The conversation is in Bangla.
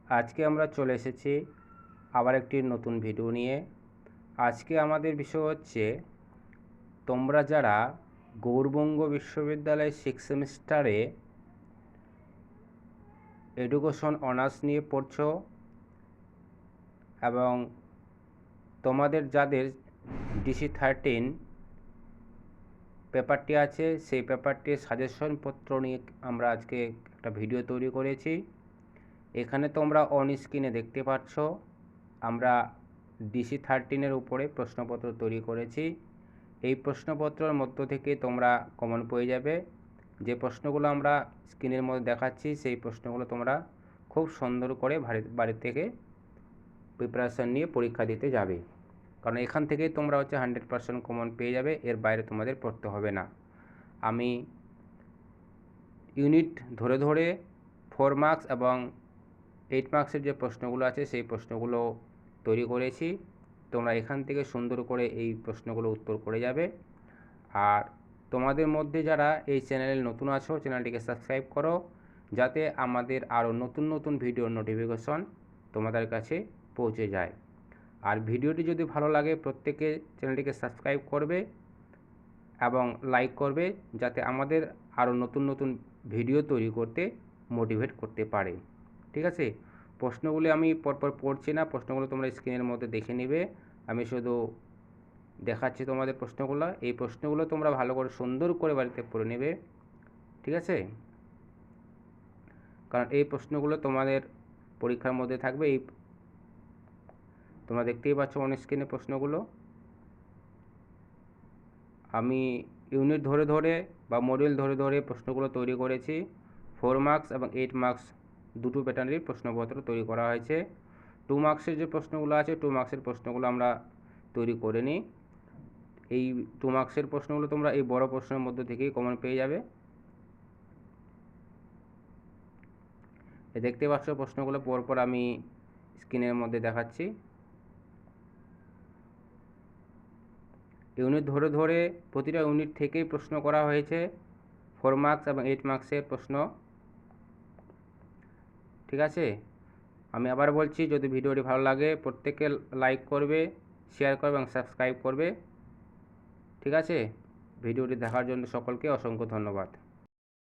আজকে আমরা চলে এসেছি আবার একটি নতুন ভিডিও নিয়ে। আজকে আমাদের বিষয় হচ্ছে, তোমরা যারা গৌড়বঙ্গ বিশ্ববিদ্যালয় 6 সেমিস্টারে এডুকেশন অনার্স নিয়ে পড়ছো এবং তোমাদের যাদের DC-13 পেপারটি আছে, সেই পেপারটির সাজেশনপত্র নিয়ে আমরা আজকে একটা ভিডিও তৈরি করেছি। এখানে তোমরা অন স্ক্রিনে দেখতে পাচ্ছ আমরা DC-13 উপরে প্রশ্নপত্র তৈরি করেছি। এই প্রশ্নপত্রের মধ্য থেকে তোমরা কমন পেয়ে যাবে। যে প্রশ্নগুলো আমরা স্ক্রিনের মধ্যে দেখাচ্ছি সেই প্রশ্নগুলো তোমরা খুব সুন্দর করে বাড়ি থেকে প্রিপারেশান নিয়ে পরীক্ষা দিতে যাবে, কারণ এখান থেকেই তোমরা 100% কমন পেয়ে যাবে। এর বাইরে তোমাদের পড়তে হবে না। আমি ইউনিট ধরে ধরে 4 মার্কস এবং 8 মার্কসের যে প্রশ্নগুলো আছে সেই প্রশ্নগুলো তৈরি করেছি। তোমরা এখান থেকে সুন্দর করে এই প্রশ্নগুলো উত্তর করে যাবে। আর তোমাদের মধ্যে যারা এই চ্যানেলে নতুন আছো, চ্যানেলটিকে সাবস্ক্রাইব করো, যাতে আমাদের আরও নতুন নতুন ভিডিওর নোটিফিকেশন তোমাদের কাছে পৌঁছে যায়। আর ভিডিওটি যদি ভালো লাগে প্রত্যেকে চ্যানেলটিকে সাবস্ক্রাইব করবে এবং লাইক করবে, যাতে আমাদের আরও নতুন নতুন ভিডিও তৈরি করতে মোটিভেট করতে পারে। ঠিক আছে, প্রশ্নগুলি আমি পরপর পড়ছি না, প্রশ্নগুলো তোমরা স্ক্রিনের মধ্যে দেখে নেবে। আমি শুধু দেখাচ্ছি তোমাদের প্রশ্নগুলো। এই প্রশ্নগুলো তোমরা ভালো করে সুন্দর করে বাড়িতে পড়ে নেবে। ঠিক আছে, কারণ এই প্রশ্নগুলো তোমাদের পরীক্ষার মধ্যে থাকবে। এই তোমরা দেখতেই পাচ্ছ অন স্ক্রিনে প্রশ্নগুলো। আমি ইউনিট ধরে ধরে বা মডিউল ধরে ধরে প্রশ্নগুলো তৈরি করেছি। 4 মার্কস এবং 8 মার্কস দুটো প্যাটার্নের প্রশ্নপত্র তৈরি করা হয়েছে। 2 মার্কসের যে প্রশ্নগুলো আছে 2 মার্কসের প্রশ্নগুলো আমরা তৈরি করে নিই। এই 2 মার্কসের প্রশ্নগুলো তোমরা এই বড় প্রশ্নের মধ্যে থেকেই কমন পেয়ে যাবে। দেখতে পাচ্ছ প্রশ্নগুলো পরপর আমি স্ক্রিনের মধ্যে দেখাচ্ছি। ইউনিট ধরে ধরে প্রতিটা ইউনিট থেকেই প্রশ্ন করা হয়েছে, 4 মার্কস এবং 8 মার্কসের প্রশ্ন। ঠিক আছে, আমি আবার বলছি, যদি ভিডিওটি ভালো লাগে প্রত্যেকে লাইক করবে, শেয়ার করবে এবং সাবস্ক্রাইব করবে। ঠিক আছে, ভিডিওটি দেখার জন্য সকলকে অসংখ্য ধন্যবাদ।